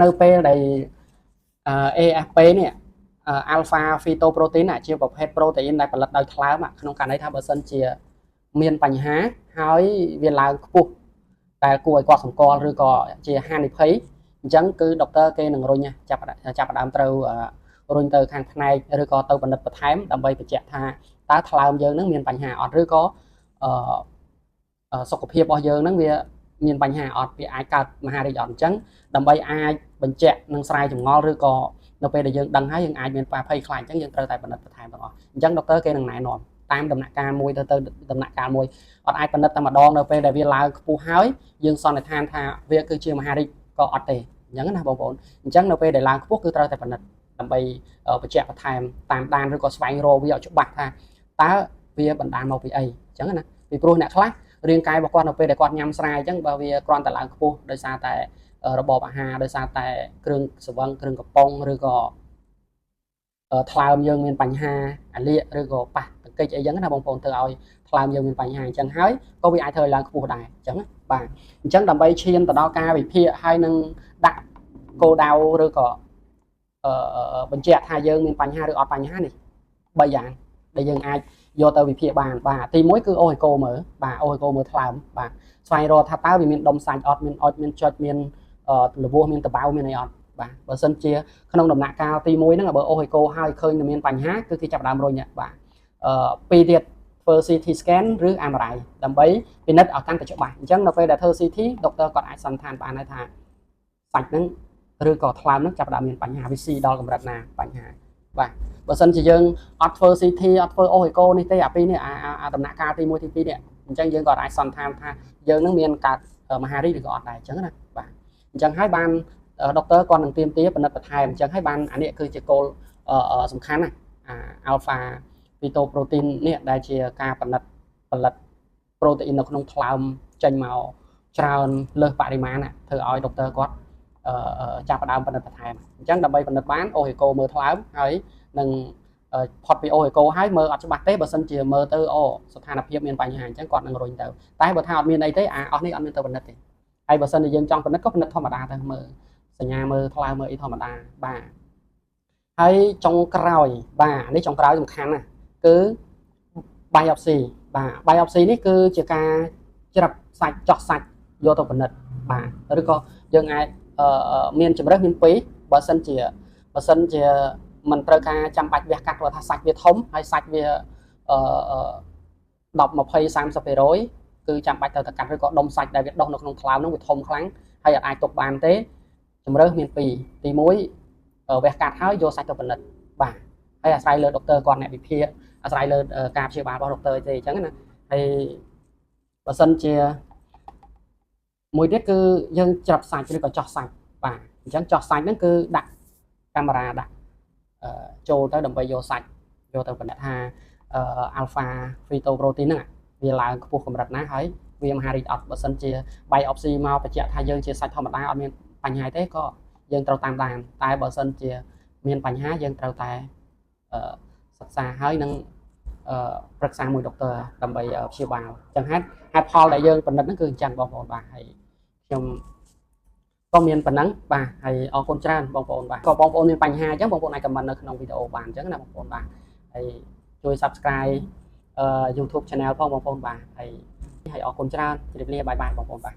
នៅពេលដែលAFP នេះ alpha phytoprotein ជាប្រភេទ protein ដែលផលិតដោយថ្លើមក្នុងករណីថាបើសិនជាមានបញ្ហាហើយវាឡើងខ្ពស់ដែលគួរឲ្យកត់សម្គាល់ឬក៏ជាហានិភ័យអញ្ចឹងគឺដុកទ័រគេនឹងរុញចាប់ផ្ដើមត្រូវរុញទៅខាងផ្នែកឬក៏ទៅពិនិត្យបន្ថែមដើម្បីបញ្ជាក់ថាតើថ្លើមយើងនឹងមានបញ្ហាអត់ឬក៏សុខភាពរបស់យើងនឹងវាមានបញ្ហាអត់វាអាចកើតមហារីកអត់អញ្ចឹងដើម្បីអាចបញ្ជាក់នឹងស្រាយចម្ងល់ឬក៏នៅពេលដែលយើងដឹងហើយយើងអាចមានបាភ័យខ្លាចអញ្ចឹងយើងត្រូវតែពិនិត្យបន្ថែមទាំងអស់អញ្ចឹងដុកទ័រគេនឹងណែនាំតាមដំណាក់កាលមួយទៅដំណាក់កាលមួយអត់អាចពិនិត្យតែម្ដងនៅពេលដែលវាឡើងខ្ពស់ហើយយើងសន្និដ្ឋានថាវាគឺជាមហារីកក៏អត់ទេអញ្ចឹងណាបងប្អូនអញ្ចឹងនៅពេលដែលឡើងខ្ពស់គឺត្រូវតែពិនិត្យដើម្បីបញ្ជាក់បន្ថែមតាមដានឬក៏ស្វែងរកវាឲ្យច្បាស់ថាតើវាបណ្ដាលមកពីអីអញ្ចឹងណាពីព្រោះអ្នកខ្លះរាងកាយរបស់គាត់នៅពេលដែលគាត់ញ៉ាំស្រាយអញ្ចឹងបើវាគ្រាន់តែឡើងខ្ពស់ដោយសារតែរបបអាហារដោយសារតែគ្រឿងសង្វឹងគ្រឿងកំប៉ុងឬក៏ថ្លើមយើងមានបញ្ហាអាលៀកឬក៏ប៉ះទង្គិចអីចឹងណាបងប្អូនធ្វើឲ្យថ្លើមយើងមានបញ្ហាអញ្ចឹងហើយក៏វាអាចធ្វើឲ្យឡើងខ្ពស់ដែរអញ្ចឹងបាទអញ្ចឹងដើម្បីឈានទៅដល់ការវិភាគហើយនឹងដាក់គោលដៅឬក៏បញ្ជាក់ថាយើងមានបញ្ហាឬអត់បញ្ហានេះ3យ៉ាងដែលយើងអាចយកទៅវិភាគបានបាទទី1គឺអូអេកូមើលបាទអូអេកូមើលថ្លើមបាទស្វែងរកថាតើវាមានដុំសាច់អត់មានអុចមានចុចមានលវោះមានតបៅមានអីអត់បាទបើសិនជាក្នុងដំណាក់កាលទី1ហ្នឹងបើអូអេកូហើយឃើញតែមានបញ្ហាគឺគេចាប់ដើមរុញបាទពីរទៀតធ្វើ CT scan ឬ MRI ដើម្បីពិនិត្យឲ្យកាន់តែច្បាស់អញ្ចឹងនៅពេលដែលធ្វើ CT ដុកទ័រគាត់អាចសន្និដ្ឋានបានហើយថាសាច់ហ្នឹងឬក៏ថ្លើមហ្នឹងចាប់ដើមមានបញ្ហាវាស៊ីដល់កម្រិតណាបញ្ហាបាទបើសិនជាយើងអត់ធ្វើ CT អត់ធ្វើអូអេកូនេះទេអាពីរនេះអាដំណាក់កាលទី1ទី2នេះអញ្ចឹងយើងក៏អាចសន្និដ្ឋានថាយើងនឹងមានកើតមហារីកឬក៏អត់ដែរអញ្ចឹងណាបាទអញ្ចឹងហើយបានដុកទ័រគាត់នឹងទាមទារពិនិត្យបន្ថែមអញ្ចឹងហើយបានអានេះគឺជាគោលសំខាន់ណា alpha phytoprotein នេះដែលជាការផលិត protein នៅក្នុងថ្លើមចេញមកច្រើនលើសបរិមាណធ្វើឲ្យដុកទ័រគាត់ចាប់ផ្ដើមពិនិត្យបន្ថែមអញ្ចឹងដើម្បីពិនិត្យបានអូអេកូមើលថ្លើមហើយនឹងផុតពីអូអេកូហើយមើលអត់ច្បាស់ទេបើសិនជាមើលទៅស្ថានភាពមានបញ្ហាអញ្ចឹងគាត់នឹងរុញទៅតែបើថាអត់មានអីទេអស់នេះអត់មានទៅពិនិត្យទេហើយបើសិនជាយើងចង់ពិនិត្យក៏ពិនិត្យធម្មតាទៅមើលសញ្ញាមើលថ្លើមមើលអីធម្មតាបាទហើយចុងក្រោយបាទនេះចុងក្រោយសំខាន់ណាគឺ biopsy បាទ biopsy នេះគឺជាការច្រឹបសាច់ចោះសាច់យកទៅពិនិត្យបាទឬក៏យើងអាចមានជំរើសមានពីរបើសិនជាមិនត្រូវការចាំបាច់វះកាត់ព្រោះថាសាច់វាធំហើយសាច់វា10 20 30% គឺចាំបាច់ទៅកាត់ឬក៏ដុំសាច់ដែលវាដុះនៅក្នុងថ្លើមនោះវាធំខ្លាំងហើយអាចទុកបានទេជំរើសមានពីរទី1វះកាត់ហើយយកសាច់ទៅពិនិត្យបាទហើយអាស្រ័យលើដុកទ័រគាត់អ្នកវិភាគអាស្រ័យលើការព្យាបាលរបស់ដុកទ័រទេអញ្ចឹងណាហើយបើសិនជាមួយទៀតគឺយើងច្រឹបសាច់ឬក៏ចោះសាច់បាទអញ្ចឹងចោះសាច់ហ្នឹងគឺដាក់កាមេរ៉ាដាក់ចូលទៅដើម្បីយកសាច់យកទៅពិនិត្យថា alpha phytoprotein ហ្នឹងវាឡើងខ្ពស់កម្រិតណាហើយវាមហារីកអត់បើសិនជា biopsy មកបញ្ជាក់ថាយើងជាសាច់ធម្មតាអត់មានបញ្ហាទេក៏យើងត្រូវតាមដានតែបើសិនជាមានបញ្ហាយើងត្រូវតែសិក្សាហើយនឹងប្រឹក្សាមួយដុកទ័រដើម្បីព្យាបាលអញ្ចឹងហេតុផលដែលយើងពិនិត្យហ្នឹងគឺអញ្ចឹងបងប្អូនបាទហើយខ្ញុំក៏មានប៉ុណ្ណឹងបាទហើយអរគុណច្រើនបងប្អូនបាទក៏បងប្អូនមានបញ្ហាអញ្ចឹងបងប្អូនអាច comment នៅក្នុងវីដេអូបានអញ្ចឹងណាបងប្អូនបាទហើយជួយ subscribe YouTube channel ផងបងប្អូនបាទហើយអរគុណច្រើនជម្រាបលាបាយបាយបងប្អូនបាទ